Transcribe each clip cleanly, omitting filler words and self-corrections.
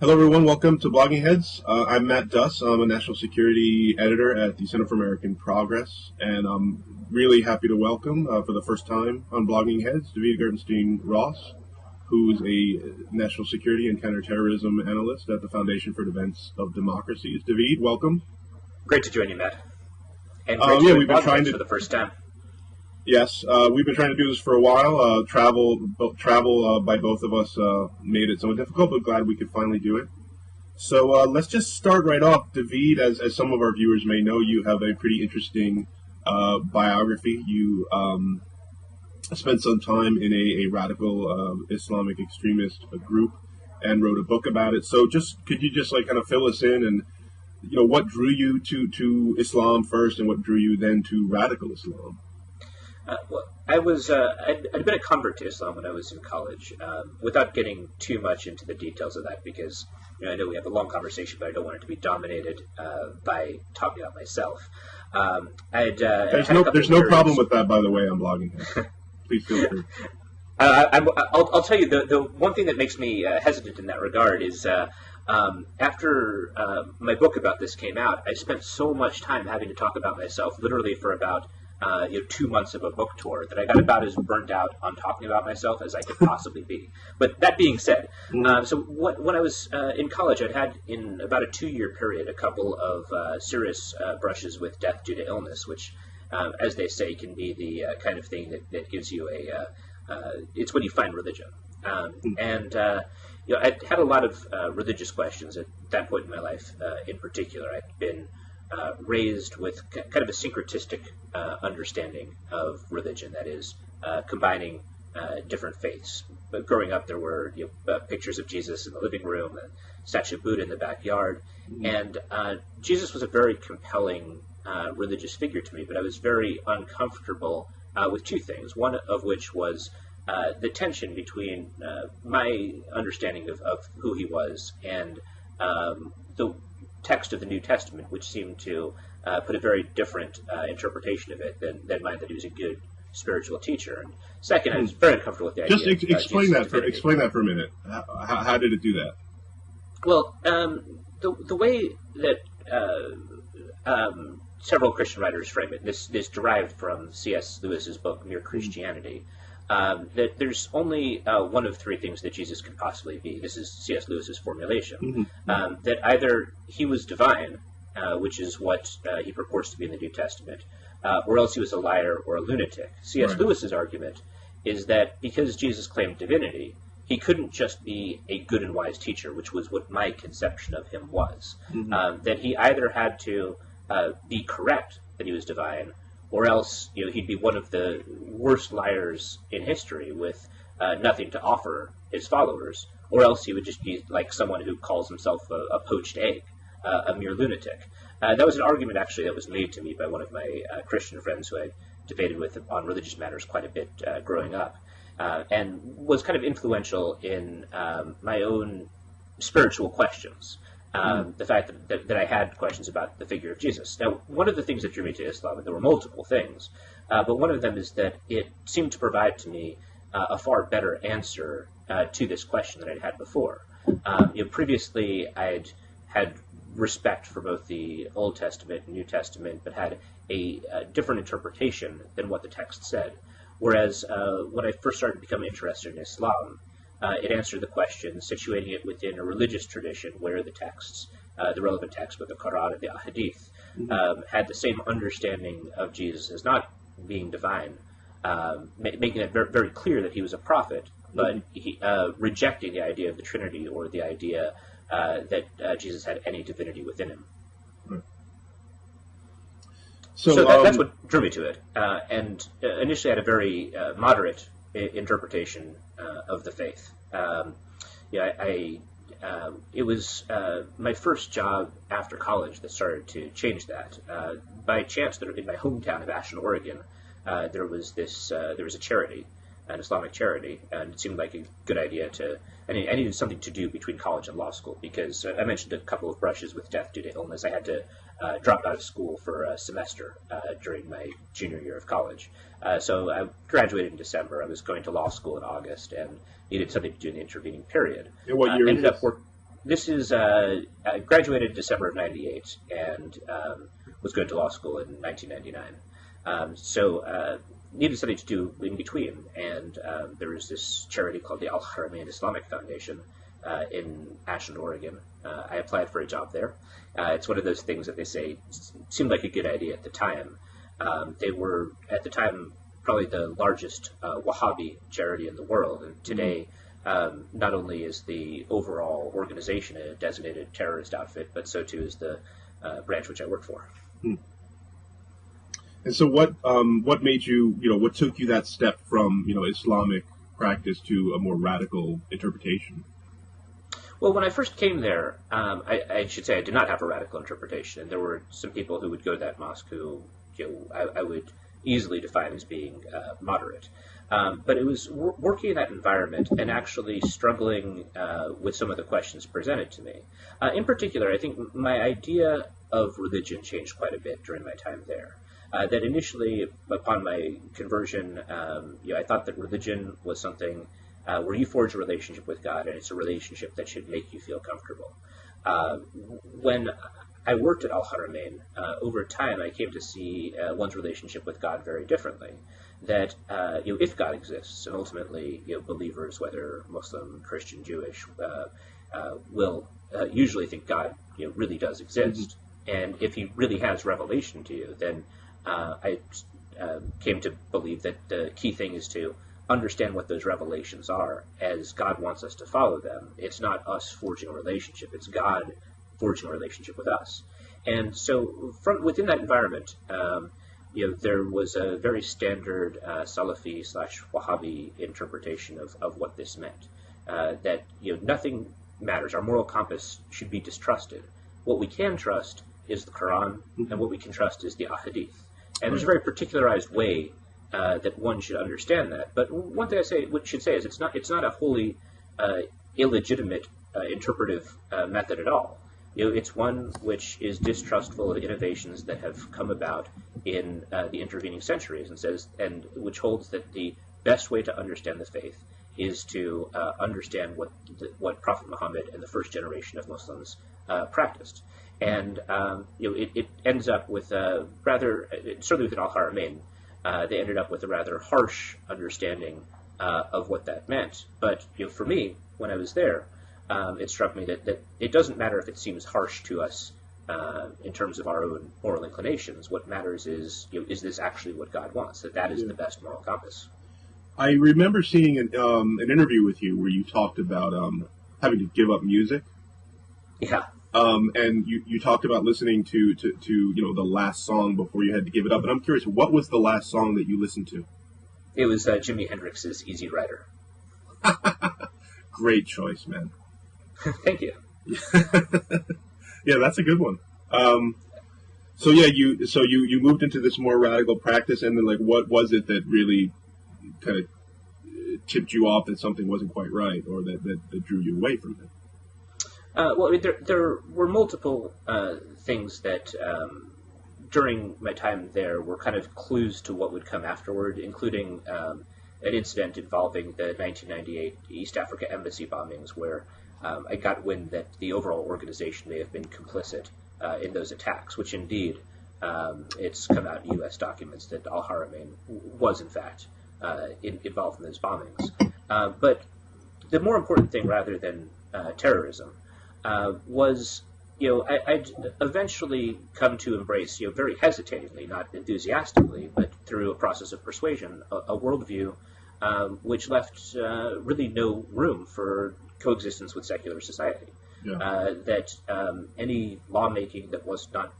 Hello, everyone. Welcome to Blogging Heads. I'm Matt Duss. I'm a national security editor at the Center for American Progress, and I'm really happy to welcome, for the first time on Blogging Heads, David Gartenstein-Ross, who is a national security and counterterrorism analyst at the Foundation for Defense of Democracies. David, welcome. Great to join you, Matt. And great to we've been trying to for the first time. Yes, we've been trying to do this for a while. Travel by both of us made it somewhat difficult, but glad we could finally do it. So let's just start right off. David, as some of our viewers may know, you have a pretty interesting biography. You spent some time in a radical Islamic extremist group and wrote a book about it. So could you just kind of fill us in and what drew you to Islam first, and what drew you then to radical Islam? I'd been a convert to Islam when I was in college, without getting too much into the details of that, because I know we have a long conversation, but I don't want it to be dominated by talking about myself. There's no problem with that, by the way, on Blogging. Please feel free. I'll tell you, the one thing that makes me hesitant in that regard is after my book about this came out, I spent so much time having to talk about myself, literally for about 2 months of a book tour, that I got about as burnt out on talking about myself as I could possibly be. But that being said, so when I was in college, I'd had in about a 2-year period a couple of serious brushes with death due to illness, which, as they say, can be the kind of thing that gives you it's when you find religion. I had a lot of religious questions at that point in my life. In particular, I'd been raised with kind of a syncretistic understanding of religion, that is, combining different faiths. But growing up, there were pictures of Jesus in the living room, and statue of Buddha in the backyard, and Jesus was a very compelling religious figure to me, but I was very uncomfortable with two things, one of which was the tension between my understanding of who he was and the text of the New Testament, which seemed to put a very different interpretation of it than mine, that he was a good spiritual teacher. And second, I was very uncomfortable with the idea. Just explain that for a minute. How did it do that? Well, the way that several Christian writers frame it, this derived from C.S. Lewis's book Mere Christianity, that there's only one of three things that Jesus could possibly be. This is C.S. Lewis's formulation. That either he was divine, which is what he purports to be in the New Testament, or else he was a liar or a lunatic. C.S. Lewis's argument is that because Jesus claimed divinity, he couldn't just be a good and wise teacher, which was what my conception of him was. That he either had to be correct that he was divine, or else he'd be one of the worst liars in history with nothing to offer his followers, or else he would just be like someone who calls himself a poached egg, a mere lunatic. That was an argument, actually, that was made to me by one of my Christian friends who I debated with on religious matters quite a bit growing up, and was kind of influential in my own spiritual questions. The fact that I had questions about the figure of Jesus. Now, one of the things that drew me to Islam, and there were multiple things, but one of them is that it seemed to provide to me a far better answer to this question than I'd had before. Previously, I'd had respect for both the Old Testament and New Testament, but had a different interpretation than what the text said. Whereas when I first started to become interested in Islam, it answered the question, situating it within a religious tradition where the texts, the relevant texts, with the Quran and the Hadith, had the same understanding of Jesus as not being divine, making it very, very clear that he was a prophet, but rejecting the idea of the Trinity or the idea that Jesus had any divinity within him. So that's what drew me to it. And initially I had a very moderate interpretation of the faith. It was my first job after college that started to change that. By chance, in my hometown of Ashland, Oregon, there was a charity, an Islamic charity, and it seemed like a good idea I needed something to do between college and law school, because I mentioned a couple of brushes with death due to illness. I had to drop out of school for a semester during my junior year of college. So I graduated in December. I was going to law school in August and needed something to do in the intervening period. And what year is this? this is I graduated December of '98 and was going to law school in 1999. So needed something to do in between, and there was this charity called the Al-Haramain Islamic Foundation in Ashland, Oregon. I applied for a job there. It's one of those things that they say seemed like a good idea at the time. They were, at the time, probably the largest Wahhabi charity in the world, and today not only is the overall organization a designated terrorist outfit, but so too is the branch which I work for. And so, what made you, what took you that step from, Islamic practice to a more radical interpretation? Well, when I first came there, I should say I did not have a radical interpretation, and there were some people who would go to that mosque who, I would easily define as being moderate. But it was working in that environment and actually struggling with some of the questions presented to me. In particular, I think my idea of religion changed quite a bit during my time there. That initially, upon my conversion, I thought that religion was something where you forge a relationship with God, and it's a relationship that should make you feel comfortable. When I worked at Al-Haramain, over time I came to see one's relationship with God very differently. That if God exists, and ultimately believers, whether Muslim, Christian, Jewish, will usually think God really does exist, and if He really has revelation to you, then I came to believe that the key thing is to understand what those revelations are as God wants us to follow them. It's not us forging a relationship, it's God forging a relationship with us. And so from within that environment, there was a very standard Salafi / Wahhabi interpretation of what this meant. That nothing matters. Our moral compass should be distrusted. What we can trust is the Quran, and what we can trust is the Ahadith. And there's a very particularized way that one should understand that. But one thing I should say is it's not a wholly illegitimate interpretive method at all. It's one which is distrustful of innovations that have come about in the intervening centuries, and which holds that the best way to understand the faith is to understand what Prophet Muhammad and the first generation of Muslims practiced. And it ends up with a rather, certainly with Al-Haramain, they ended up with a rather harsh understanding of what that meant. But for me, when I was there, it struck me that it doesn't matter if it seems harsh to us in terms of our own moral inclinations. What matters is this actually what God wants? That is the best moral compass. I remember seeing an interview with you where you talked about having to give up music. Yeah. And you talked about listening to the last song before you had to give it up. And I'm curious, what was the last song that you listened to? It was Jimi Hendrix's Easy Rider. Great choice, man. Thank you. Yeah, that's a good one. So you moved into this more radical practice, and then what was it that really kind of tipped you off that something wasn't quite right, or that drew you away from it? Well, I mean, there were multiple things that during my time there were kind of clues to what would come afterward, including an incident involving the 1998 East Africa embassy bombings, where I got wind that the overall organization may have been complicit in those attacks, which indeed it's come out in U.S. documents that Al-Haramain was in fact involved in those bombings. But the more important thing, rather than terrorism, was I'd eventually come to embrace, very hesitatingly, not enthusiastically, but through a process of persuasion, a worldview which left really no room for coexistence with secular society. Yeah. That any lawmaking that was not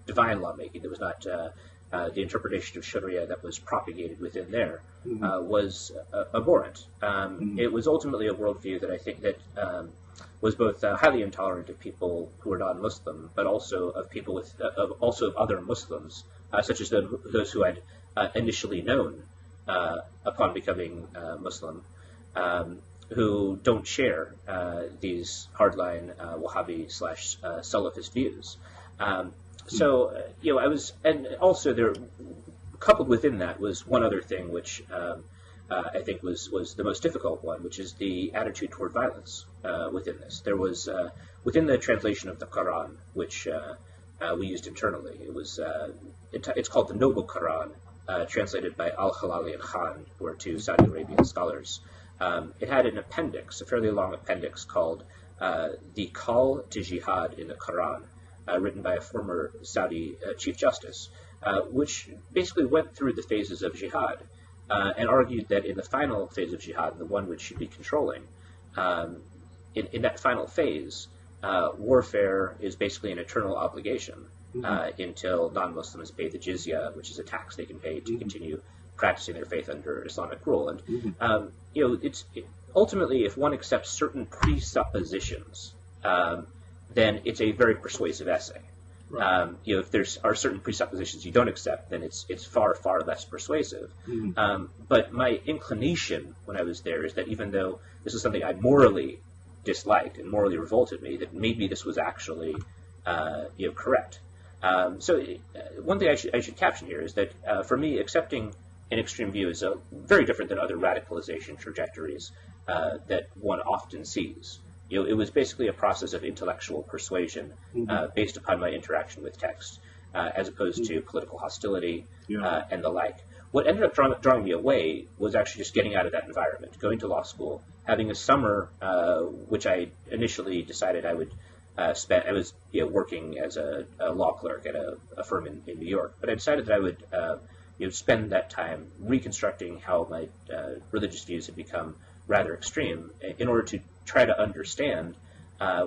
divine lawmaking, that was not the interpretation of Sharia that was propagated within there, was abhorrent. It was ultimately a worldview that I think that was both highly intolerant of people who were non-Muslim, but also of people of other Muslims, such as those who I'd initially known upon becoming Muslim, who don't share these hardline Wahhabi / Salafist views. So I was, and also there, coupled within that was one other thing which I think was the most difficult one, which is the attitude toward violence. within this. There was within the translation of the Quran, which we used internally. It's called the Noble Quran, translated by Al-Halali and Khan, who are two Saudi Arabian scholars. It had an appendix, a fairly long appendix, called the Call to Jihad in the Quran, written by a former Saudi Chief Justice, which basically went through the phases of jihad and argued that in the final phase of jihad, the one which should be controlling, in that final phase, warfare is basically an eternal obligation until non-Muslims pay the jizya, which is a tax they can pay to continue practicing their faith under Islamic rule. And ultimately, if one accepts certain presuppositions, then it's a very persuasive essay. Right. If there are certain presuppositions you don't accept, then it's far, far less persuasive. But my inclination when I was there is that even though this is something I morally disliked and morally revolted me, that maybe this was actually correct. So one thing I should caption here is that for me, accepting an extreme view is very different than other radicalization trajectories that one often sees. It was basically a process of intellectual persuasion based upon my interaction with text, as opposed to political hostility and the like. What ended up drawing me away was actually just getting out of that environment, going to law school, having a summer, which I initially decided I would spend. I was working as a law clerk at a firm in New York, but I decided that I would spend that time reconstructing how my religious views had become rather extreme in order to try to understand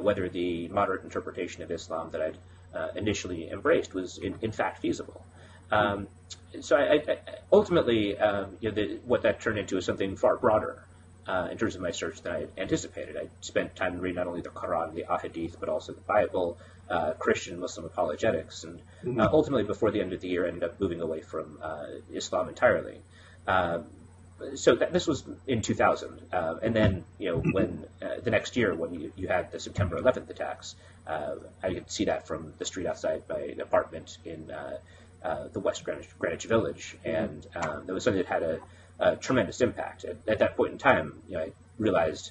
whether the moderate interpretation of Islam that I'd initially embraced was in fact feasible. So I ultimately, what that turned into is something far broader in terms of my search than I had anticipated. I spent time reading not only the Quran, the Ahadith, but also the Bible, Christian, Muslim apologetics, and ultimately before the end of the year ended up moving away from Islam entirely. So this was in 2000, and then when the next year when you had the September 11th attacks, I could see that from the street outside my apartment in the West Greenwich Village, and that was something that had a tremendous impact. At that point in time, I realized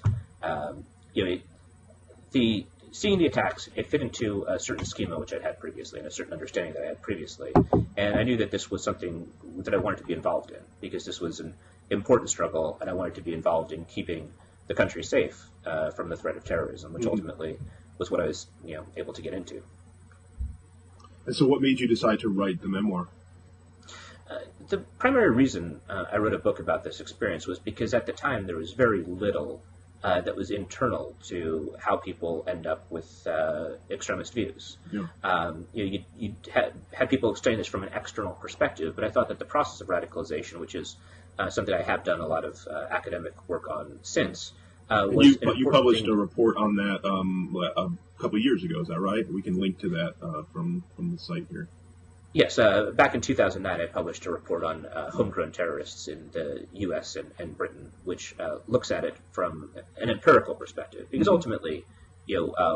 seeing the attacks, it fit into a certain schema which I'd had previously and a certain understanding that I had previously, and I knew that this was something that I wanted to be involved in because this was an important struggle, and I wanted to be involved in keeping the country safe from the threat of terrorism, which ultimately was what I was able to get into. And so what made you decide to write the memoir? The primary reason I wrote a book about this experience was because at the time there was very little that was internal to how people end up with extremist views. You had people explain this from an external perspective, but I thought that the process of radicalization, which is something I have done a lot of academic work on since, was you published a report on that a couple of years ago, is that right? We can link to that from the site here. Yes, back in 2009, I published a report on homegrown terrorists in the U.S. and Britain, which looks at it from an empirical perspective. Because ultimately,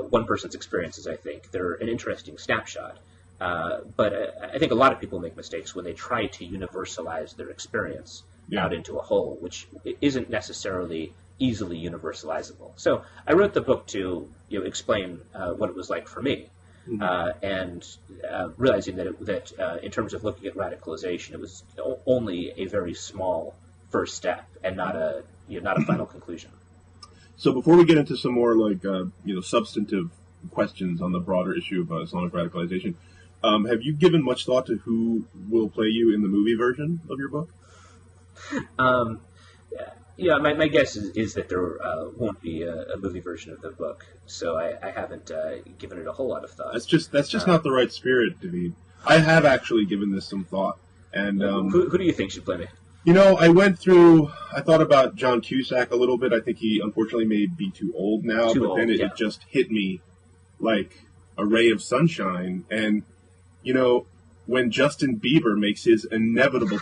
one person's experiences, I think, they're an interesting snapshot. But I think a lot of people make mistakes when they try to universalize their experience out into a whole, which isn't necessarily easily universalizable. So I wrote the book to explain what it was like for me. And realizing that in terms of looking at radicalization, it was only a very small first step and not a final conclusion. So before we get into some more substantive questions on the broader issue of Islamic radicalization, have you given much thought to who will play you in the movie version of your book? My guess is that there won't be a movie version of the book, so I haven't given it a whole lot of thought. That's just not the right spirit, David. I have actually given this some thought. And who do you think should play me? I thought about John Cusack a little bit. I think he unfortunately may be too old now, then it just hit me like a ray of sunshine. And, when Justin Bieber makes his inevitable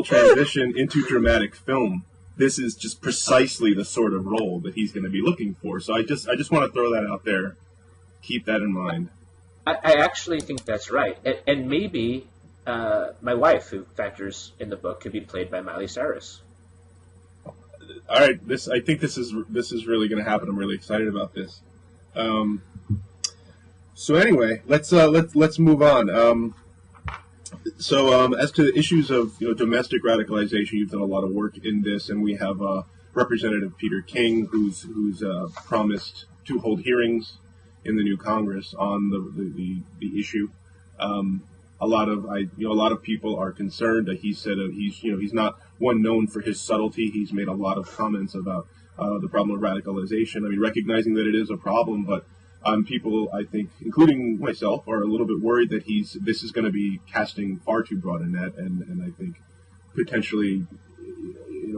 transition into dramatic film, this is just precisely the sort of role that he's going to be looking for. So I just want to throw that out there. Keep that in mind. I actually think that's right. And maybe my wife, who factors in the book, could be played by Miley Cyrus. All right, I think this is really going to happen. I'm really excited about this. So anyway, let's move on. As to the issues of domestic radicalization, you've done a lot of work in this, and we have Representative Peter King, who's promised to hold hearings in the new Congress on the issue. A lot of people are concerned that he said he's not one known for his subtlety. He's made a lot of comments about the problem of radicalization. I mean, recognizing that it is a problem, but people, I think, including myself, are a little bit worried that this is going to be casting far too broad a net, and I think potentially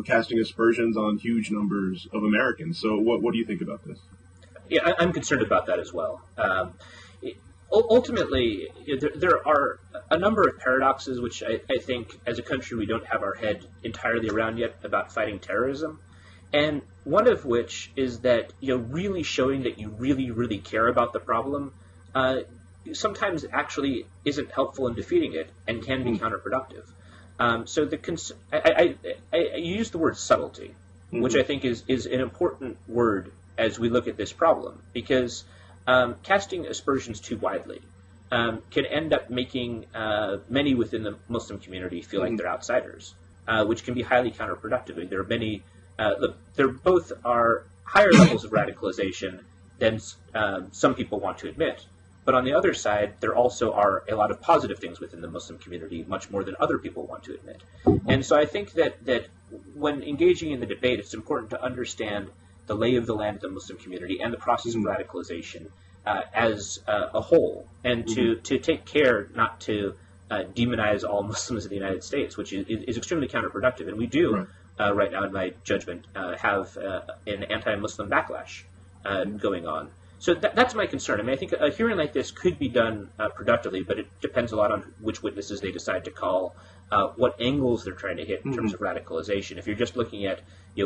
casting aspersions on huge numbers of Americans. So what do you think about this? Yeah, I'm concerned about that as well. Ultimately, there are a number of paradoxes which I think as a country we don't have our head entirely around yet about fighting terrorism. And one of which is that really showing that you really, really care about the problem sometimes actually isn't helpful in defeating it and can be counterproductive. So I use the word subtlety, which I think is an important word as we look at this problem, because casting aspersions too widely can end up making many within the Muslim community feel like they're outsiders, which can be highly counterproductive. There are many. There both are higher levels of radicalization than some people want to admit. But on the other side, there also are a lot of positive things within the Muslim community, much more than other people want to admit. And so I think that when engaging in the debate, it's important to understand the lay of the land of the Muslim community and the process of radicalization as a whole, and to take care not to demonize all Muslims in the United States, which is extremely counterproductive. And we do, right now, in my judgment, have an anti-Muslim backlash going on. So that's my concern. I mean, I think a hearing like this could be done productively, but it depends a lot on which witnesses they decide to call, what angles they're trying to hit in terms of radicalization. If you're just looking at,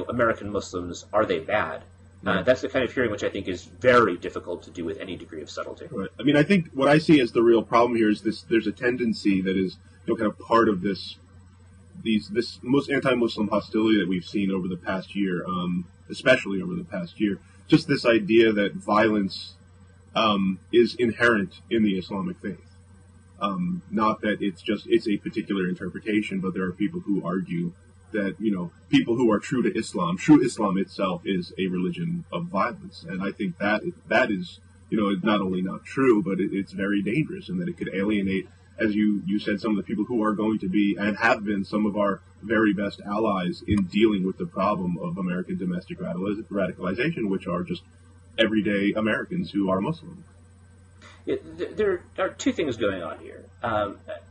American Muslims, are they bad? That's the kind of hearing which I think is very difficult to do with any degree of subtlety. Right. I mean, I think what I see as the real problem here is there's a tendency that is kind of part of this most anti-Muslim hostility that we've seen over the past year, especially over the past year. Just this idea that violence is inherent in the Islamic faith. Not that it's a particular interpretation, but there are people who argue that, people who are true to Islam itself is a religion of violence. And I think that is, not only not true, but it's very dangerous, and that it could alienate, as you said, some of the people who are going to be and have been some of our very best allies in dealing with the problem of American domestic radicalization, which are just everyday Americans who are Muslim. There are two things going on here,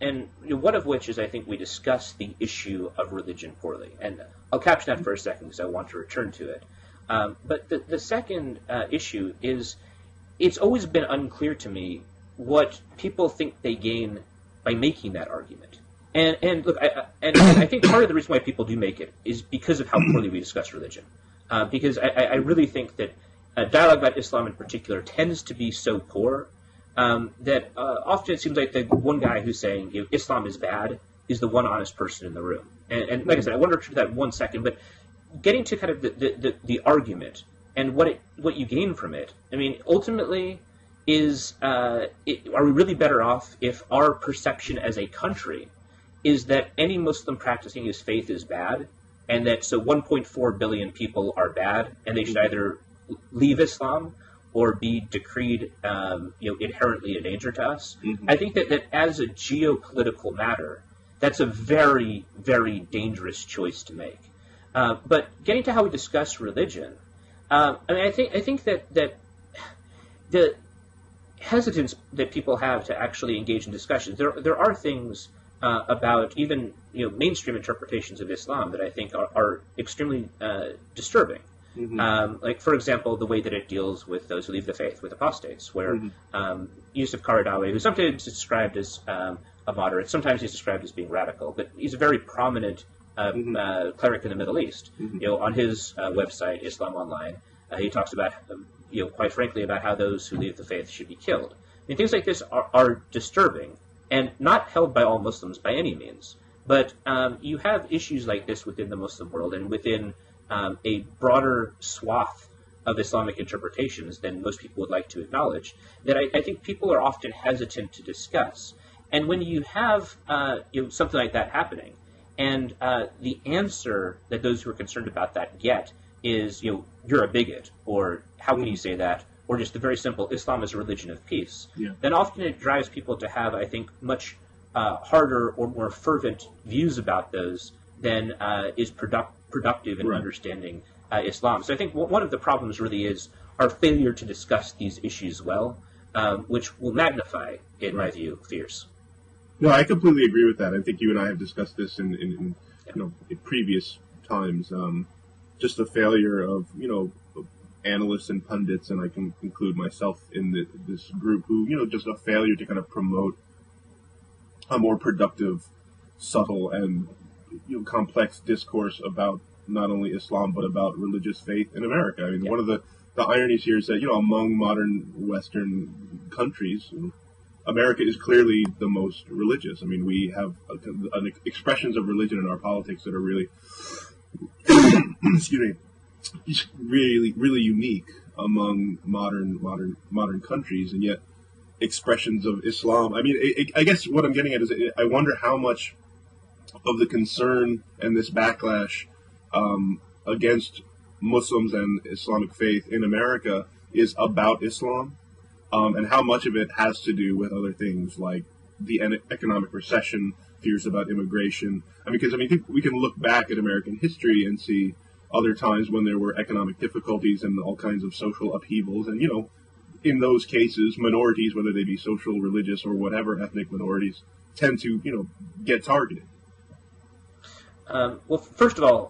and one of which is I think we discuss the issue of religion poorly, and I'll caption that for a second because I want to return to it. But the second issue is it's always been unclear to me what people think they gain by making that argument. And look, I think part of the reason why people do make it is because of how poorly we discuss religion. Because I really think that dialogue about Islam in particular tends to be so poor that often it seems like the one guy who's saying Islam is bad is the one honest person in the room. And like I said, I want to return to that in 1 second, but getting to kind of the argument and what you gain from it, I mean, ultimately is are we really better off if our perception as a country is that any Muslim practicing his faith is bad, and that so 1.4 billion people are bad, and they should either leave Islam or be decreed inherently a danger to us? I think that as a geopolitical matter, that's a very, very dangerous choice to make. But getting to how we discuss religion, I mean, I think that the hesitance that people have to actually engage in discussions, there are things about even mainstream interpretations of Islam that I think are extremely disturbing. Like, for example, the way that it deals with those who leave the faith, with apostates, where Yusuf Qaradawi, who sometimes is described as a moderate, sometimes he's described as being radical, but he's a very prominent cleric in the Middle East. On his website, Islam Online, he talks about, quite frankly, about how those who leave the faith should be killed. I mean, things like this are disturbing and not held by all Muslims by any means. But you have issues like this within the Muslim world and within a broader swath of Islamic interpretations than most people would like to acknowledge, that I think people are often hesitant to discuss. And when you have something like that happening, and the answer that those who are concerned about that get is, you're a bigot, or how can you say that, or just the very simple, Islam is a religion of peace, then often it drives people to have, I think, much harder or more fervent views about those than is productive in understanding Islam. So I think one of the problems really is our failure to discuss these issues well, which will magnify, in my view, fears. No, I completely agree with that. I think you and I have discussed this in previous times. Just the failure of analysts and pundits, and I can include myself in this group, who just a failure to kind of promote a more productive, subtle, and complex discourse about not only Islam but about religious faith in America. I mean, one of the ironies here is that among modern Western countries, America is clearly the most religious. I mean, we have expressions of religion in our politics that are really, excuse me, really, really unique among modern countries, and yet expressions of Islam. I mean, I guess what I'm getting at is I wonder how much of the concern and this backlash against Muslims and Islamic faith in America is about Islam. And how much of it has to do with other things like the economic recession, fears about immigration. Because we can look back at American history and see other times when there were economic difficulties and all kinds of social upheavals. And, in those cases, minorities, whether they be social, religious, or whatever ethnic minorities, tend to, get targeted. Well, first of all,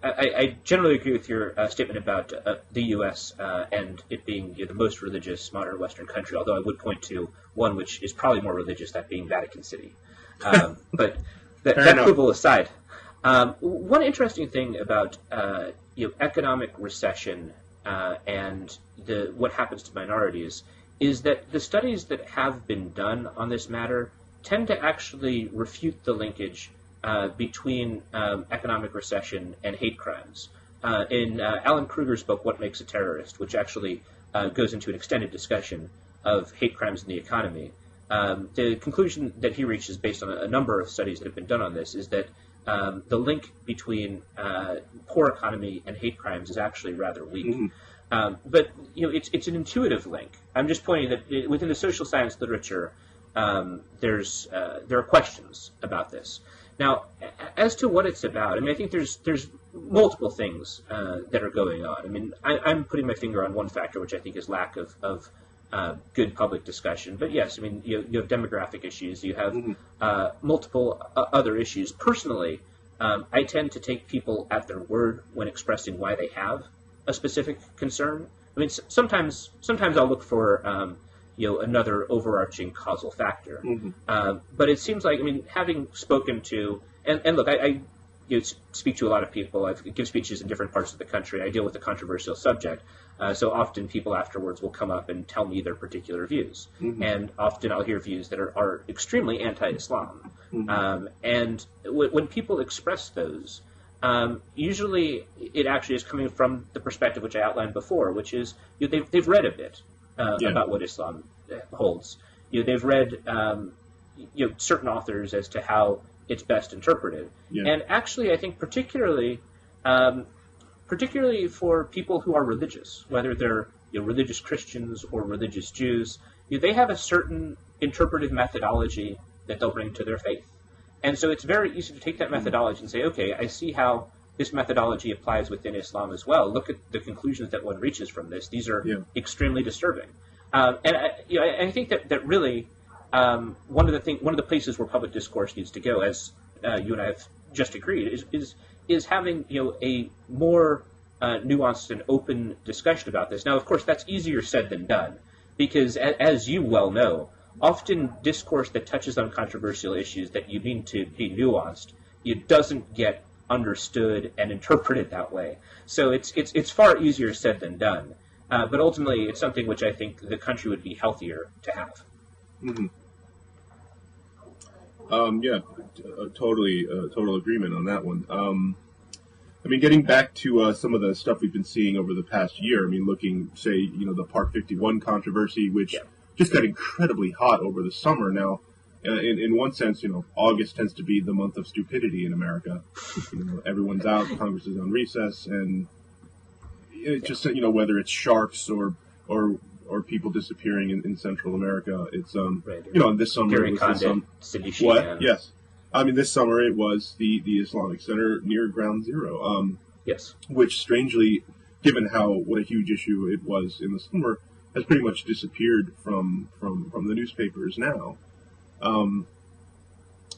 I generally agree with your statement about the U.S. And it being the most religious modern Western country, although I would point to one which is probably more religious, that being Vatican City. But that quibble aside, one interesting thing about economic recession and what happens to minorities is that the studies that have been done on this matter tend to actually refute the linkage between economic recession and hate crimes. In Alan Kruger's book, What Makes a Terrorist, which actually goes into an extended discussion of hate crimes in the economy, the conclusion that he reaches based on a number of studies that have been done on this is that the link between poor economy and hate crimes is actually rather weak. Mm-hmm. But it's an intuitive link. I'm just pointing that within the social science literature, there are questions about this. Now, as to what it's about, I think there's multiple things that are going on. I'm putting my finger on one factor, which I think is lack of good public discussion. But yes, you have demographic issues. You have multiple other issues. Personally, I tend to take people at their word when expressing why they have a specific concern. Sometimes I'll look for another overarching causal factor. Mm-hmm. But it seems like, having spoken to, and look, I speak to a lot of people. I give speeches in different parts of the country. I deal with a controversial subject. So often people afterwards will come up and tell me their particular views. Mm-hmm. And often I'll hear views that are extremely anti-Islam. Mm-hmm. And when people express those, usually it actually is coming from the perspective which I outlined before, which is they've read a bit about what Islam holds. They've read certain authors as to how it's best interpreted. Yeah. And actually, I think particularly for people who are religious, whether they're religious Christians or religious Jews, they have a certain interpretive methodology that they'll bring to their faith. And so it's very easy to take that methodology and say, okay, I see how this methodology applies within Islam as well. Look at the conclusions that one reaches from this. These are extremely disturbing. And I think that really one of the places where public discourse needs to go, as you and I have just agreed, is having a more nuanced and open discussion about this. Now, of course, that's easier said than done, because as you well know, often discourse that touches on controversial issues that you mean to be nuanced, it doesn't get understood and interpreted that way. So it's far easier said than done. But ultimately, it's something which I think the country would be healthier to have. Mm-hmm. Total agreement on that one. I mean, getting back to some of the stuff we've been seeing over the past year. I mean, looking, say, the Park 51 controversy, which just got incredibly hot over the summer. Now, in one sense, August tends to be the month of stupidity in America. Everyone's out, Congress is on recess, and it's just whether it's sharks or people disappearing in Central America. It's this summer Gary it was Condit, Cindy Sheehan. What? Yes. I mean, this summer it was the Islamic Center near Ground Zero. Yes. Which, strangely, given what a huge issue it was in the summer, has pretty much disappeared from the newspapers now.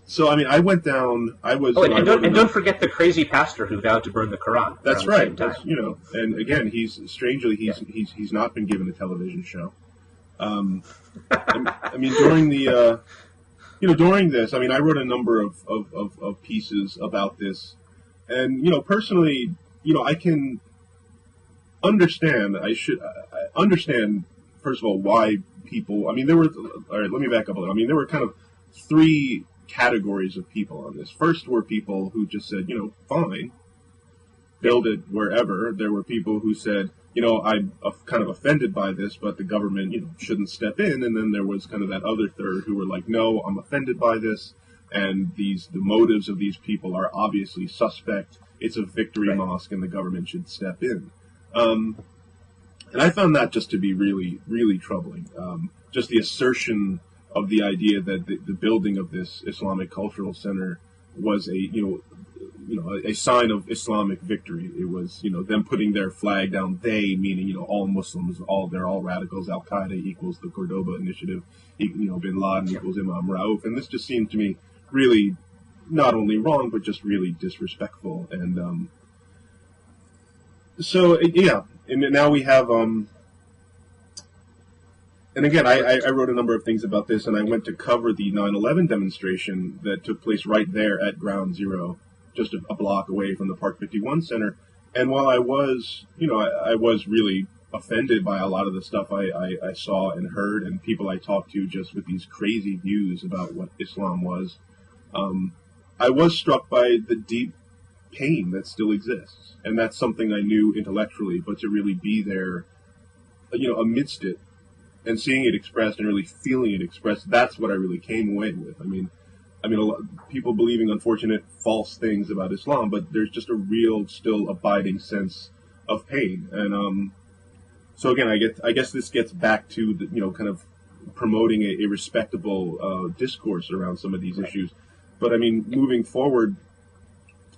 So, I mean, I went down. I was. Oh, and don't forget the crazy pastor who vowed to burn the Quran. That's right. And again, he's not been given a television show. I mean, during the. During this, I mean, I wrote a number of pieces about this, and personally, I can understand. I understand, first of all, why people. I mean, all right. Let me back up a little. I mean, there were kind of three categories of people on this. First were people who just said, fine, build it wherever. There were people who said, I'm kind of offended by this, but the government, shouldn't step in. And then there was kind of that other third who were like, no, I'm offended by this, and the motives of these people are obviously suspect. It's a victory mosque, and the government should step in. And I found that just to be really, really troubling. Just the assertion of the idea that the building of this Islamic Cultural Center was a sign of Islamic victory. It was, them putting their flag down. They, meaning, all Muslims, they're all radicals. Al Qaeda equals the Cordoba Initiative. Bin Laden equals Imam Rauf. And this just seemed to me really not only wrong, but just really disrespectful. And so, yeah. And now we have. And again, I wrote a number of things about this, and I went to cover the 9/11 demonstration that took place right there at Ground Zero, just a block away from the Park 51 Center. And while I was, I was really offended by a lot of the stuff I saw and heard, and people I talked to just with these crazy views about what Islam was, I was struck by the deep pain that still exists. And that's something I knew intellectually, but to really be there, amidst it, and seeing it expressed and really feeling it expressed, that's what I really came away with. I mean, a lot of people believing unfortunate false things about Islam, but there's just a real, still abiding sense of pain. And so again, I guess this gets back to the, kind of promoting a respectable discourse around some of these issues. But I mean, moving forward.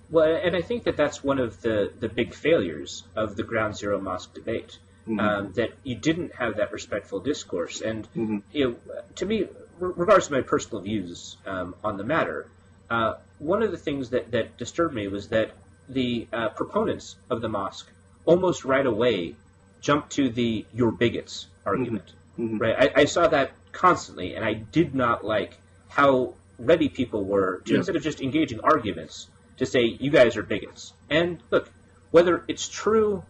Well, and I think that's one of the big failures of the Ground Zero Mosque debate. That you didn't have that respectful discourse. And to me, regardless of my personal views on the matter, one of the things that disturbed me was that the proponents of the mosque almost right away jumped to the "you're bigots" argument. Right? I saw that constantly, and I did not like how ready people were to, instead of just engaging arguments, to say, you guys are bigots. And look, whether it's true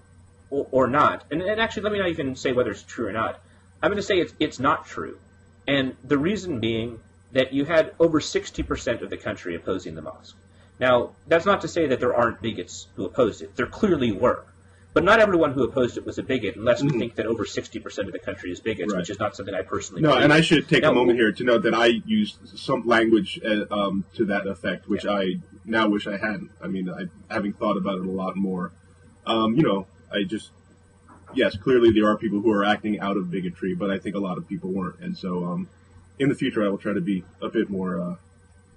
or not, and actually let me not even say whether it's true or not. I'm going to say it's not true. And the reason being that you had over 60% of the country opposing the mosque. Now, that's not to say that there aren't bigots who opposed it. There clearly were. But not everyone who opposed it was a bigot, unless we think that over 60% of the country is bigots, which is not something I personally believe. And I should take a moment here to note that I used some language to that effect, which I now wish I hadn't. I mean, having thought about it a lot more, yes, clearly there are people who are acting out of bigotry, but I think a lot of people weren't. And so in the future, I will try to be a bit more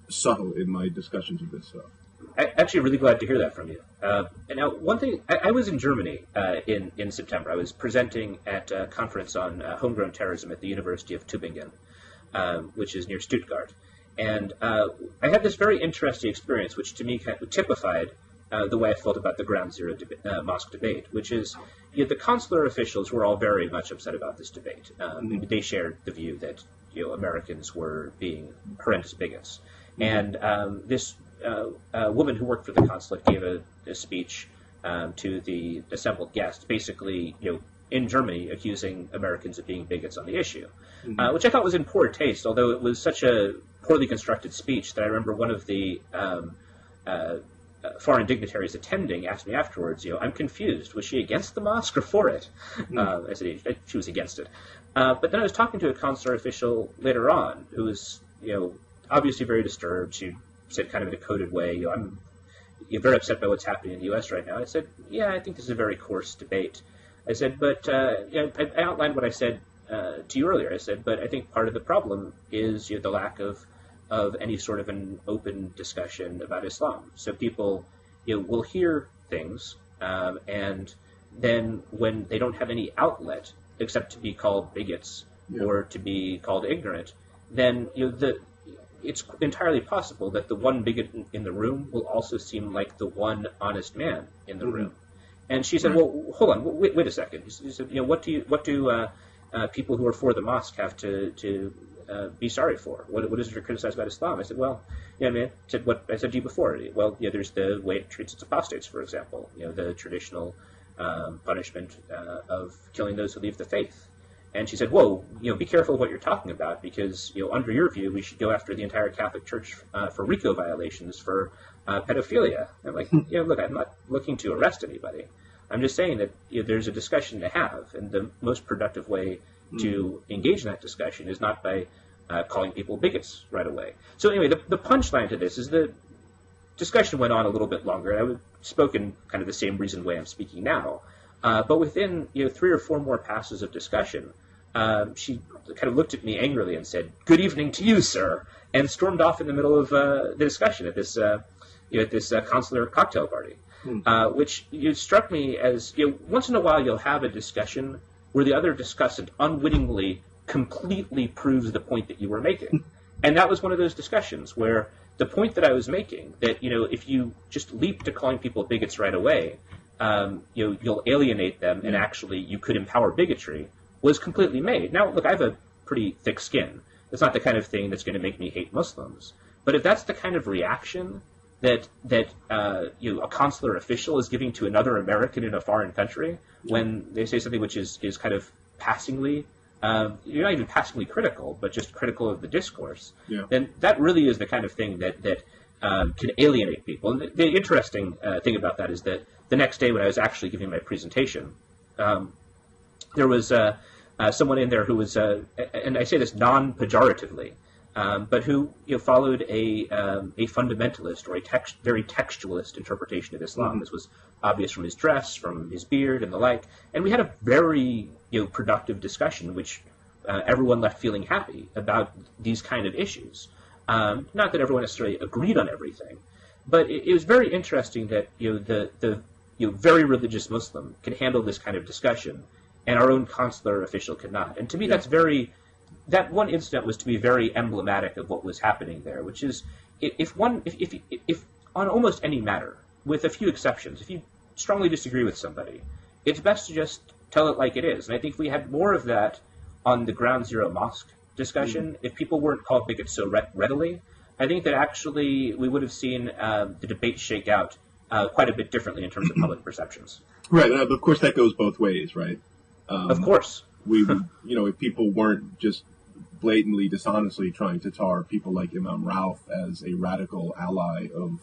subtle in my discussions of this stuff. I'm actually really glad to hear that from you. And now, one thing, I was in Germany in September. I was presenting at a conference on homegrown terrorism at the University of Tübingen, which is near Stuttgart. And I had this very interesting experience, which to me kind of typified the way I felt about the Ground Zero mosque debate, which is the consular officials were all very much upset about this debate. They shared the view that Americans were being horrendous bigots. And this woman who worked for the consulate gave a speech to the assembled guests, basically, in Germany, accusing Americans of being bigots on the issue, which I thought was in poor taste, although it was such a poorly constructed speech that I remember one of the foreign dignitaries attending asked me afterwards, I'm confused. Was she against the mosque or for it? I said she was against it. But then I was talking to a consular official later on who was, obviously very disturbed. She said kind of in a coded way, I'm very upset by what's happening in the U.S. right now. I said, yeah, I think this is a very coarse debate. I said, but I outlined what I said to you earlier. I said, but I think part of the problem is the lack of any sort of an open discussion about Islam. So people will hear things, and then when they don't have any outlet except to be called bigots or to be called ignorant, then it's entirely possible that the one bigot in the room will also seem like the one honest man in the room. And she said, well, hold on, wait a second. She said, what do people who are for the mosque have to be sorry for? What is it to criticize about Islam? I said, well, man, said what I said to you before. Well, there's the way it treats its apostates, for example. The traditional punishment of killing those who leave the faith. And she said, whoa, be careful of what you're talking about, because, under your view, we should go after the entire Catholic Church for RICO violations, for pedophilia. I'm like, look, I'm not looking to arrest anybody. I'm just saying that there's a discussion to have, and the most productive way to engage in that discussion is not by calling people bigots right away. So anyway, the punchline to this is the discussion went on a little bit longer. I spoke in kind of the same reasoned way I'm speaking now. But within 3 or 4 more passes of discussion, she kind of looked at me angrily and said, "Good evening to you, sir," and stormed off in the middle of the discussion at this consular cocktail party, which struck me as once in a while you'll have a discussion where the other discussant unwittingly completely proves the point that you were making, and that was one of those discussions where the point that I was making, that if you just leap to calling people bigots right away, you'll alienate them, and actually you could empower bigotry, was completely made. Now, look, I have a pretty thick skin. It's not the kind of thing that's going to make me hate Muslims. But if that's the kind of reaction that a consular official is giving to another American in a foreign country when they say something which is kind of passingly, you're not even passingly critical, but just critical of the discourse, then that really is the kind of thing that can alienate people. And the interesting thing about that is that the next day when I was actually giving my presentation, there was someone in there who was, and I say this non-pejoratively, but who followed a fundamentalist or a very textualist interpretation of Islam. This was obvious from his dress, from his beard, and the like. And we had a very productive discussion, which everyone left feeling happy about these kind of issues. Not that everyone necessarily agreed on everything, but it was very interesting that the very religious Muslim can handle this kind of discussion, and our own consular official could not. And to me, that one incident was to be very emblematic of what was happening there, which is if on almost any matter, with a few exceptions, if you strongly disagree with somebody, it's best to just tell it like it is. And I think if we had more of that on the Ground Zero Mosque discussion, if people weren't called bigots so readily, I think that actually we would have seen the debate shake out quite a bit differently in terms of public perceptions. Right, and of course that goes both ways, right? Of course. If people weren't just blatantly, dishonestly trying to tar people like Imam Rauf as a radical ally of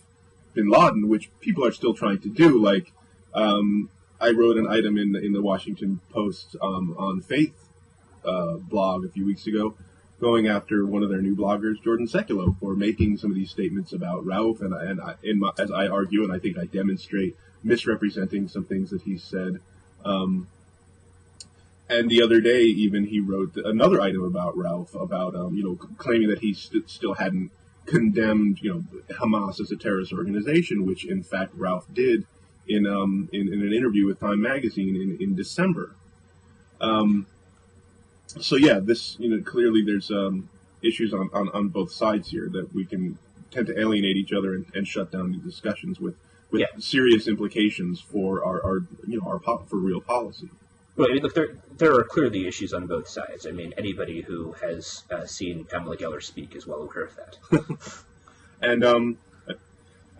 bin Laden, which people are still trying to do. Like, I wrote an item in the Washington Post on Faith blog a few weeks ago, going after one of their new bloggers, Jordan Sekulow, for making some of these statements about Rauf, as I argue, and I think I demonstrate, misrepresenting some things that he said. And the other day, even, he wrote another item about Rauf, about claiming that he still hadn't condemned Hamas as a terrorist organization, which in fact Rauf did in an interview with Time Magazine in December. So yeah, this clearly there's issues on both sides here that we can tend to alienate each other and shut down the discussions with serious implications for our for real policy. Well, I mean, look, there are clearly issues on both sides. I mean, anybody who has seen Pamela Geller speak is well aware of that. And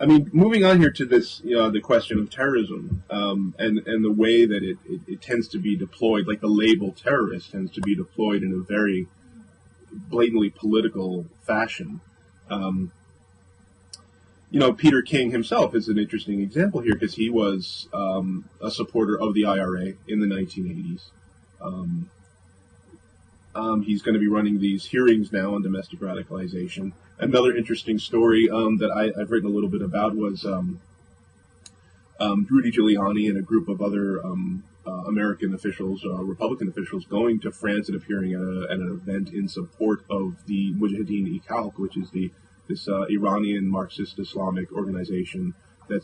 I mean, moving on here to this, the question of terrorism, and the way that it tends to be deployed, like the label terrorist tends to be deployed in a very blatantly political fashion. Peter King himself is an interesting example here because he was a supporter of the IRA in the 1980s. He's going to be running these hearings now on domestic radicalization. Another interesting story that I've written a little bit about was Rudy Giuliani and a group of other American officials, Republican officials, going to France and appearing at an event in support of the Mujahideen-e-Khalq, which is this Iranian Marxist Islamic organization that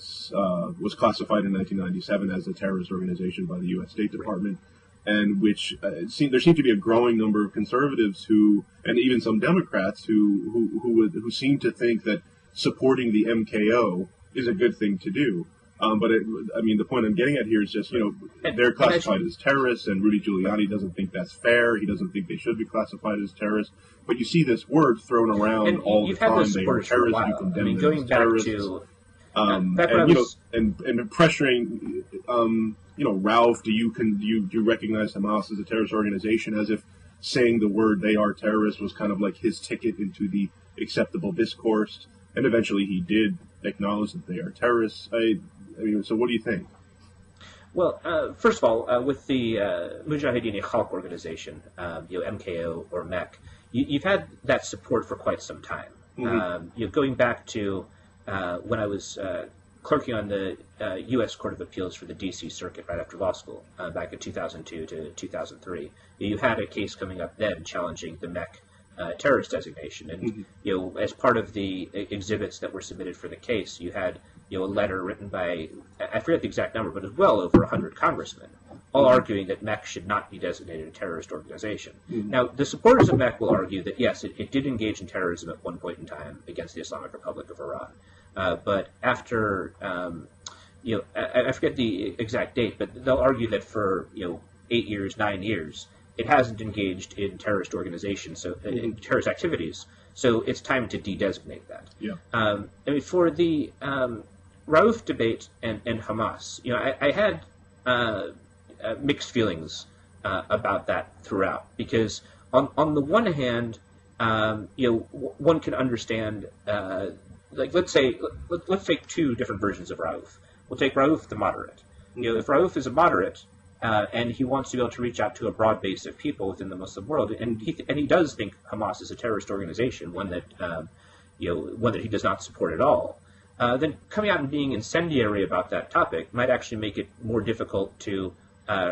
was classified in 1997 as a terrorist organization by the U.S. State Department, and which there seemed to be a growing number of conservatives and even some Democrats who seem to think that supporting the MKO is a good thing to do. But the point I'm getting at here is just, they're classified as terrorists, and Rudy Giuliani doesn't think that's fair. He doesn't think they should be classified as terrorists. But you see this word thrown around all the time. They are terrorists. You condemn them as terrorists. And pressuring, Ralph, do you recognize Hamas as a terrorist organization? As if saying the word "they are terrorists" was kind of like his ticket into the acceptable discourse. And eventually, he did acknowledge that they are terrorists. So what do you think? Well, first of all, with the Mujahideen-e-Khalq organization, MKO or MEK, you've had that support for quite some time. Mm-hmm. Going back to when I was clerking on the U.S. Court of Appeals for the D.C. Circuit right after law school, back in 2002 to 2003, you had a case coming up then challenging the MEK terrorist designation, and as part of the exhibits that were submitted for the case, you had a letter written by, I forget the exact number, but it was well over 100 congressmen, all arguing that MEK should not be designated a terrorist organization. Now, the supporters of MEK will argue that yes, it did engage in terrorism at one point in time against the Islamic Republic of Iran, but after I forget the exact date, but they'll argue that for 8 years, 9 years, it hasn't engaged in terrorist organizations, so in terrorist activities. So it's time to de-designate that. Yeah. For the Rauf debate and Hamas, I had mixed feelings about that throughout, because on the one hand, one can understand, let's take two different versions of Rauf. We'll take Rauf the moderate. If Rauf is a moderate, and he wants to be able to reach out to a broad base of people within the Muslim world, and he does think Hamas is a terrorist organization, one that he does not support at all. Then coming out and being incendiary about that topic might actually make it more difficult to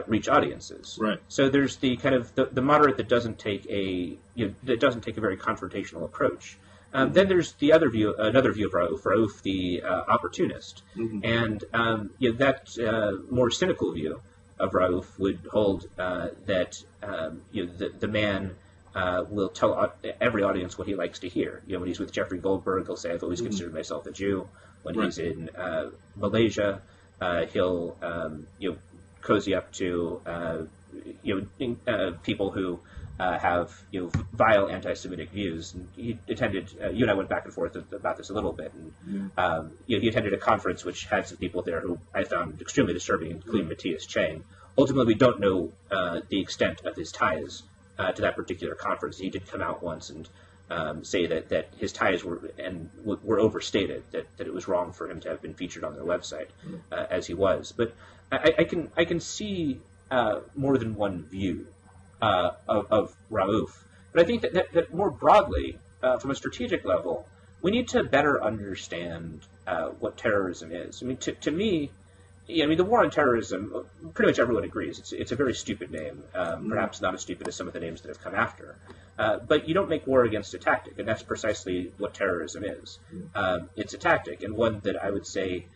reach audiences. Right. So there's the kind of the moderate that doesn't take a very confrontational approach. Then there's another view of Rauf the opportunist, and that more cynical view of Rauf would hold that the man will tell every audience what he likes to hear. When he's with Jeffrey Goldberg, he'll say, "I've always considered myself a Jew." When he's in Malaysia, he'll cozy up to people who have vile anti-Semitic views. And he attended. You and I went back and forth about this a little bit, and he attended a conference which had some people there who I found extremely disturbing, including Matthias Chang. Ultimately, we don't know the extent of his ties to that particular conference. He did come out once and say that his ties were overstated, that it was wrong for him to have been featured on their website as he was. But I can see more than one view of Rauf. But I think that more broadly, from a strategic level, we need to better understand what terrorism is. I mean, to me, the war on terrorism, pretty much everyone agrees, it's a very stupid name, perhaps not as stupid as some of the names that have come after. But you don't make war against a tactic, and that's precisely what terrorism is. It's a tactic, and one that I would say,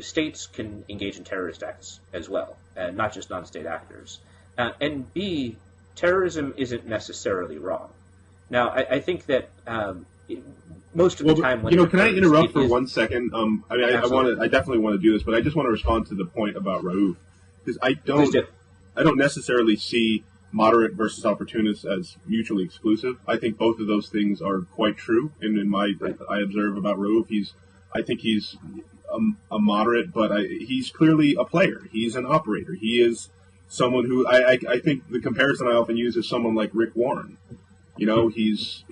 states can engage in terrorist acts as well, and not just non-state actors. And B, terrorism isn't necessarily wrong. Now, I think that most of the time, when can I interrupt for 1 second? I definitely want to do this, but I just want to respond to the point about Rauf, because I don't necessarily see moderate versus opportunist as mutually exclusive. I think both of those things are quite true, and I observe about Rauf, I think he's a moderate, but he's clearly a player. He's an operator. He is someone who I think the comparison I often use is someone like Rick Warren, You know, he's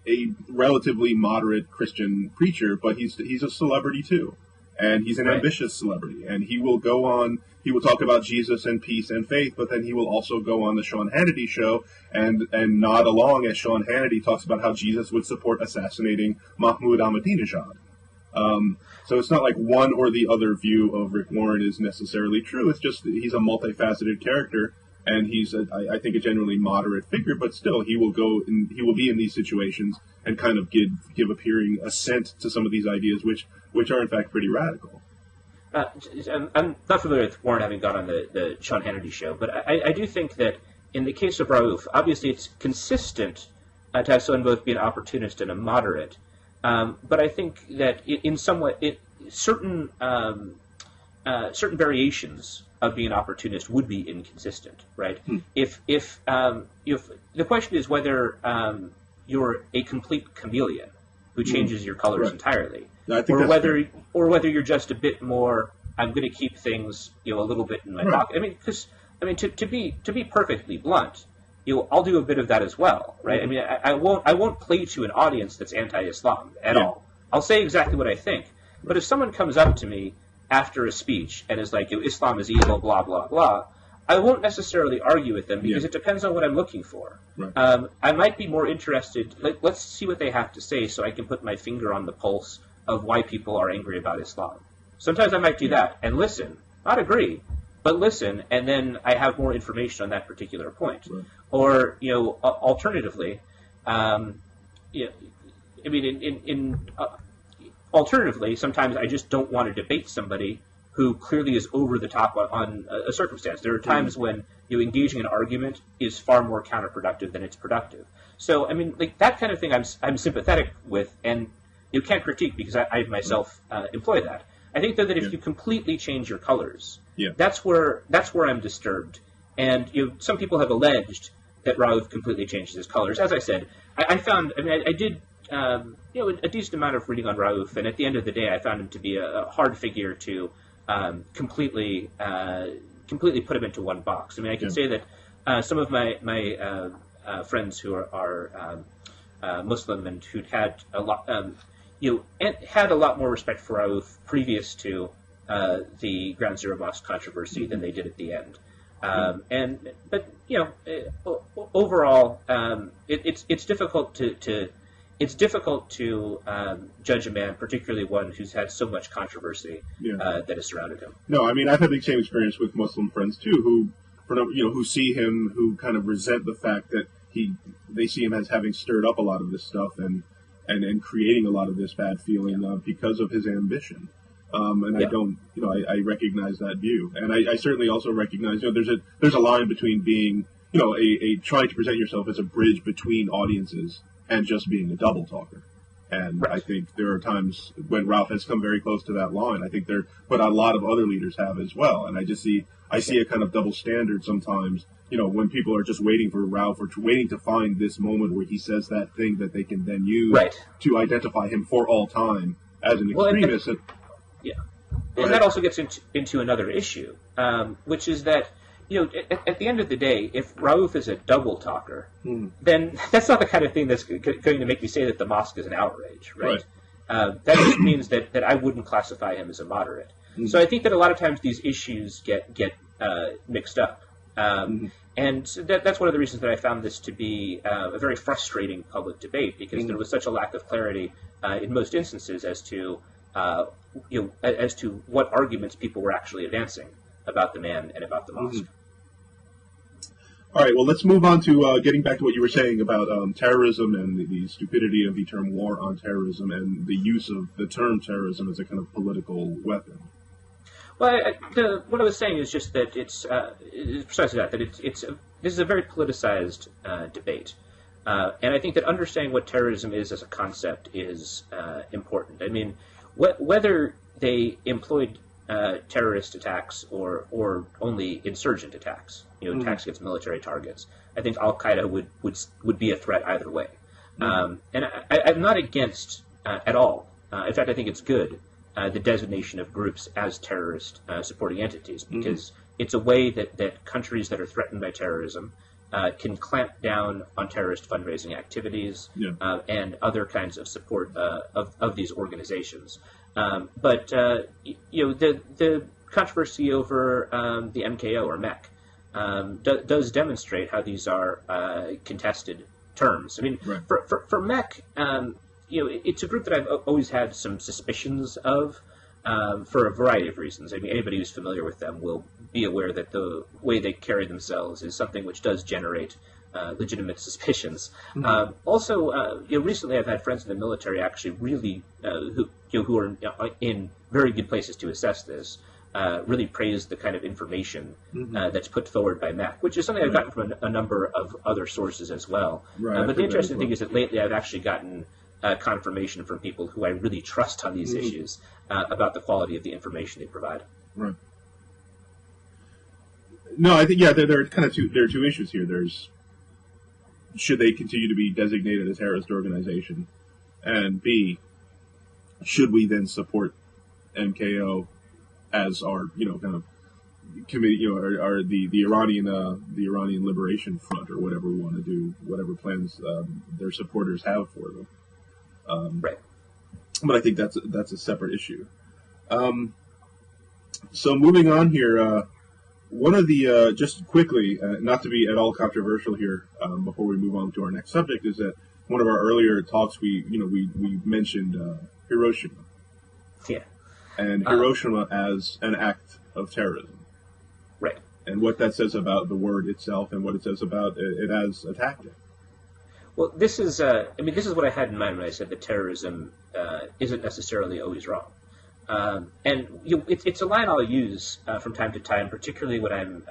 a relatively moderate Christian preacher, but he's a celebrity too, and he's an ambitious celebrity, and he will go on. He will talk about Jesus and peace and faith, but then he will also go on the Sean Hannity show and nod along as Sean Hannity talks about how Jesus would support assassinating Mahmoud Ahmadinejad. So it's not like one or the other view of Rick Warren is necessarily true. It's just that he's a multifaceted character, and he's, I think, a generally moderate figure. But still, he will be in these situations and kind of give appearing assent to some of these ideas, which are in fact pretty radical. I'm not familiar with Warren having gone on the Sean Hannity show, but I do think that in the case of Rauf, obviously it's consistent to have someone both be an opportunist and a moderate. But I think that in some way, certain variations of being an opportunist would be inconsistent, right? If the question is whether you're a complete chameleon who changes your colors entirely, or whether you're just a bit more, I'm going to keep things a little bit in my pocket. I mean, because to be perfectly blunt, I'll do a bit of that as well, right? I mean, I won't play to an audience that's anti-Islam at all. I'll say exactly what I think. But if someone comes up to me after a speech and is like, Islam is evil, blah, blah, blah, I won't necessarily argue with them because it depends on what I'm looking for. Right. I might be more interested, let's see what they have to say so I can put my finger on the pulse of why people are angry about Islam. Sometimes I might do that and listen, not agree, but listen, and then I have more information on that particular point. Right. Or, alternatively, alternatively, sometimes I just don't want to debate somebody who clearly is over the top on a circumstance. There are times when engaging an argument is far more counterproductive than it's productive. So, I mean, that kind of thing I'm sympathetic with, and you can't critique because I myself employ that. I think, though, that if you completely change your colors, that's where I'm disturbed. And some people have alleged that Rauf completely changes his colors. As I said, I did a decent amount of reading on Rauf, and at the end of the day, I found him to be a hard figure to completely put him into one box. I mean, I can say that some of my friends who are Muslim and who'd had a lot, had a lot more respect for Rauf previous to the Ground Zero Mosque controversy than they did at the end. Overall, it's difficult to judge a man, particularly one who's had so much controversy that has surrounded him. No, I mean, I've had the same experience with Muslim friends too, who see him, who kind of resent the fact that they see him as having stirred up a lot of this stuff and creating a lot of this bad feeling because of his ambition. I recognize that view, and I certainly also recognize there's a line between being trying to present yourself as a bridge between audiences and just being a double talker. And I think there are times when Rauf has come very close to that line. I think but a lot of other leaders have as well. And I see a kind of double standard sometimes. When people are just waiting for Rauf or waiting to find this moment where he says that thing that they can then use to identify him for all time as an extremist. And that also gets into another issue, which is that, at the end of the day, if Rauf is a double talker, then that's not the kind of thing that's going to make me say that the mosque is an outrage, right? That just means that I wouldn't classify him as a moderate. So I think that a lot of times these issues get mixed up. And that's one of the reasons that I found this to be a very frustrating public debate, because there was such a lack of clarity in most instances as to what arguments people were actually advancing about the man and about the mosque. All right, well, let's move on to getting back to what you were saying about terrorism and the stupidity of the term war on terrorism and the use of the term terrorism as a kind of political weapon. Well, what I was saying is just that it's precisely that this is a very politicized debate. And I think that understanding what terrorism is as a concept is important. I mean, whether they employed terrorist attacks or only insurgent attacks, attacks against military targets, I think Al-Qaeda would be a threat either way. And I'm not against at all. In fact, I think it's good, the designation of groups as terrorist supporting entities, because it's a way that countries that are threatened by terrorism can clamp down on terrorist fundraising activities and other kinds of support of these organizations. But the controversy over the MKO or MEK does demonstrate how these are contested terms. I mean, for MEK, it's a group that I've always had some suspicions of. For a variety of reasons. I mean, anybody who's familiar with them will be aware that the way they carry themselves is something which does generate legitimate suspicions. Also, recently I've had friends in the military actually really who are in very good places to assess this. Really praise the kind of information that's put forward by MEK, which is something I've gotten from a number of other sources as well. But the interesting thing is that lately I've actually gotten confirmation from people who I really trust on these issues about the quality of the information they provide. Right. No, I think there are kind of two issues here. There's should they continue to be designated a terrorist organization, and B, should we then support MKO as our kind of committee, or the Iranian Liberation Front, or whatever we want to do, whatever plans their supporters have for them. But I think that's a separate issue. So moving on here, one of the just quickly, not to be at all controversial here, before we move on to our next subject, is that one of our earlier talks we mentioned Hiroshima. Yeah. And Hiroshima as an act of terrorism. Right. And what that says about the word itself, and what it says about it as a tactic. Well, this is what I had in mind when I said that terrorism isn't necessarily always wrong. And it's a line I'll use from time to time, particularly when I'm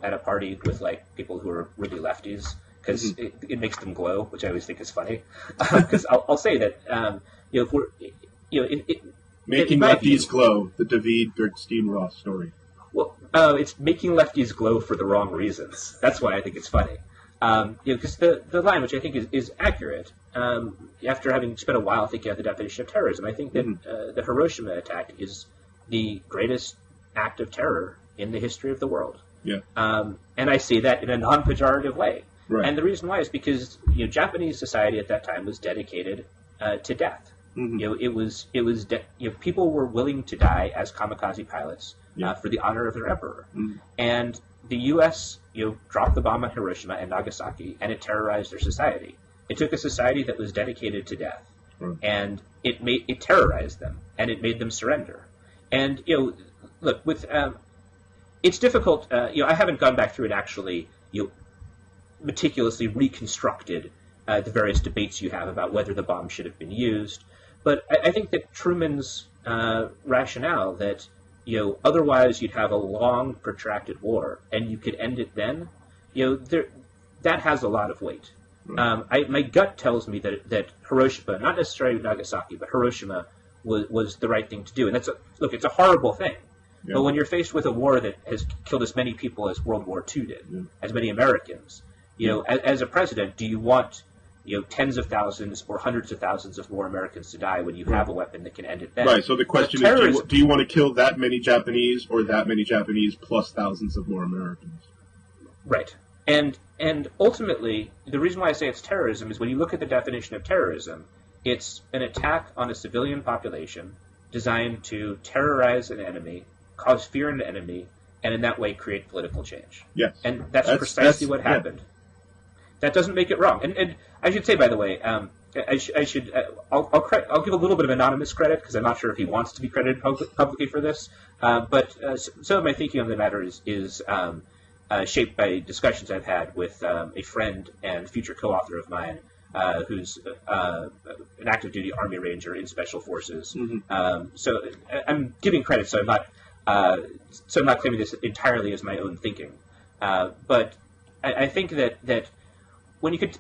at a party with people who are really lefties, because it makes them glow, which I always think is funny. Because I'll say that if we're making lefties glow, the David Gerstein-Ross story. Well, it's making lefties glow for the wrong reasons. That's why I think it's funny. Because the line, which I think is accurate, after having spent a while thinking of the definition of terrorism, I think that the Hiroshima attack is the greatest act of terror in the history of the world. Yeah. And I say that in a non-pejorative way. Right. And the reason why is because Japanese society at that time was dedicated to death. It was people were willing to die as kamikaze pilots for the honor of their emperor. And the U.S. dropped the bomb on Hiroshima and Nagasaki, and it terrorized their society. It took a society that was dedicated to death, and it terrorized them, and it made them surrender. And look, with it's difficult. I haven't gone back through and actually meticulously reconstructed the various debates you have about whether the bomb should have been used. But I think that Truman's rationale that otherwise you'd have a long, protracted war, and you could end it then, that has a lot of weight. My gut tells me that Hiroshima, not necessarily Nagasaki, but Hiroshima was the right thing to do. And it's a horrible thing. Yeah. But when you're faced with a war that has killed as many people as World War II did, as many Americans, as a president, do you want tens of thousands or hundreds of thousands of more Americans to die when you have a weapon that can end it then? Right, so the question is, do you want to kill that many Japanese or that many Japanese plus thousands of more Americans? Right. And ultimately, the reason why I say it's terrorism is when you look at the definition of terrorism, it's an attack on a civilian population designed to terrorize an enemy, cause fear in an enemy, and in that way create political change. Yes. And that's precisely what happened. Yeah. That doesn't make it wrong. And I should say, by the way, I'll give a little bit of anonymous credit because I'm not sure if he wants to be credited publicly for this. But some of my thinking on the matter is shaped by discussions I've had with a friend and future co-author of mine who's an active duty Army Ranger in Special Forces. So I'm giving credit, so I'm not claiming this entirely as my own thinking. But I think that when you could,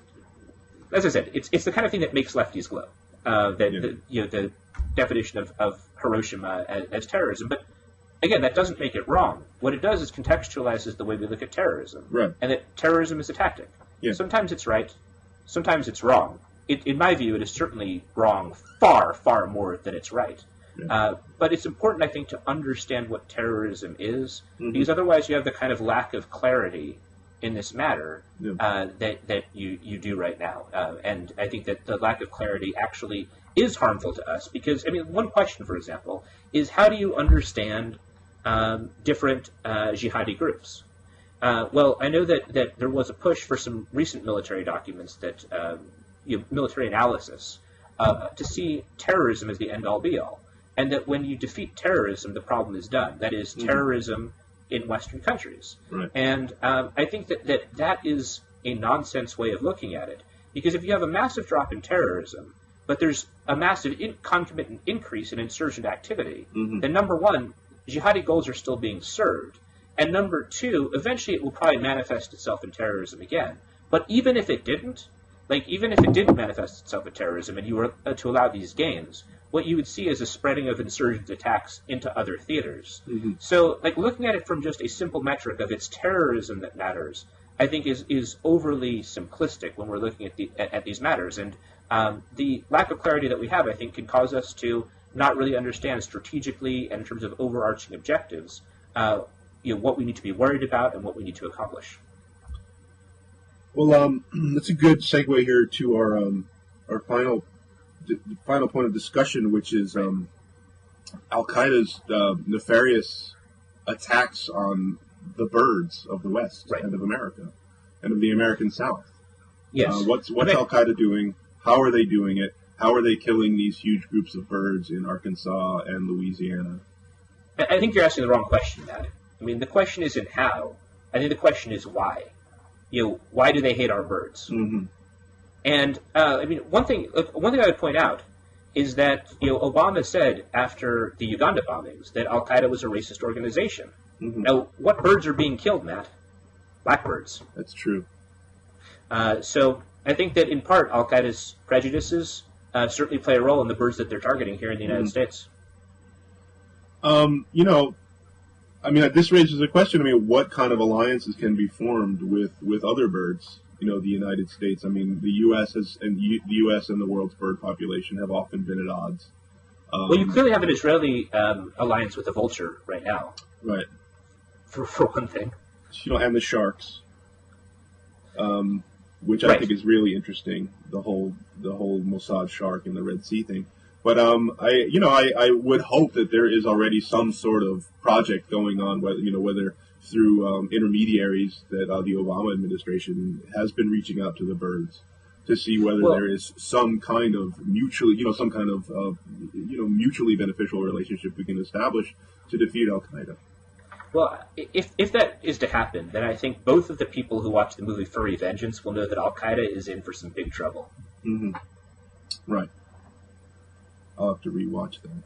as I said, it's the kind of thing that makes lefties glow. The definition of Hiroshima as terrorism, but again, that doesn't make it wrong. What it does is contextualizes the way we look at terrorism, and that terrorism is a tactic. Yeah. Sometimes it's right, sometimes it's wrong. In my view, it is certainly wrong far, far more than it's right. Yeah. But it's important, I think, to understand what terrorism is, because otherwise you have the kind of lack of clarity in this matter that you do right now. And I think that the lack of clarity actually is harmful to us because, I mean, one question, for example, is how do you understand different jihadi groups? Well, I know that there was a push for some recent military documents that military analysis to see terrorism as the end-all be-all, and that when you defeat terrorism, the problem is done. That is, terrorism in Western countries. Right. And I think that is a nonsense way of looking at it, because if you have a massive drop in terrorism, but there's a massive concomitant increase in insurgent activity, then number one, jihadi goals are still being served, and number two, eventually it will probably manifest itself in terrorism again. But even if it didn't, even if it didn't manifest itself in terrorism and you were to allow these gains, what you would see is a spreading of insurgent attacks into other theaters. So, looking at it from just a simple metric of it's terrorism that matters, I think is overly simplistic when we're looking at these matters. And the lack of clarity that we have, I think, can cause us to not really understand strategically and in terms of overarching objectives, what we need to be worried about and what we need to accomplish. Well, that's a good segue here to our final point of discussion, which is Al-Qaeda's nefarious attacks on the birds of the West and of America and of the American South. Yes. What's Al-Qaeda doing? How are they doing it? How are they killing these huge groups of birds in Arkansas and Louisiana? I think you're asking the wrong question, Matt. I mean, the question isn't how. I think the question is why. Why do they hate our birds? And I mean, one thing I would point out is that Obama said after the Uganda bombings that Al Qaeda was a racist organization. Now, what birds are being killed, Matt? Blackbirds. That's true. So I think that in part Al Qaeda's prejudices certainly play a role in the birds that they're targeting here in the United States. I mean, this raises a question. I mean, what kind of alliances can be formed with other birds? The United States. I mean, the U.S. and the world's bird population have often been at odds. Well, you clearly have an Israeli alliance with the vulture right now. Right. For one thing. And the sharks, which I think is really interesting. The whole Mossad shark and the Red Sea thing. But I would hope that there is already some sort of project going on, whether through intermediaries that the Obama administration has been reaching out to the birds to see whether there is some kind of mutually beneficial relationship we can establish to defeat Al Qaeda. Well, if that is to happen, then I think both of the people who watch the movie Furry Vengeance will know that Al Qaeda is in for some big trouble. Right. I'll have to rewatch that.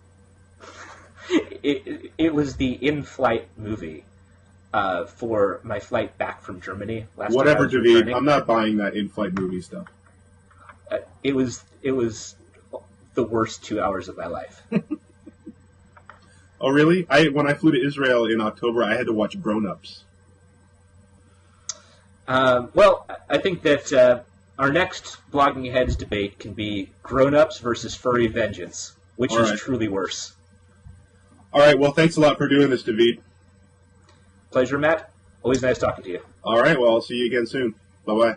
It was the in-flight movie for my flight back from Germany last time. Whatever, David. I'm not buying that in-flight movie stuff. It was the worst 2 hours of my life. Oh, really? When I flew to Israel in October, I had to watch Grown Ups. Well, I think that our next Blogging Heads debate can be Grown Ups versus Furry Vengeance, which is truly worse. All right, well, thanks a lot for doing this, David. Pleasure, Matt. Always nice talking to you. All right, well, I'll see you again soon. Bye-bye.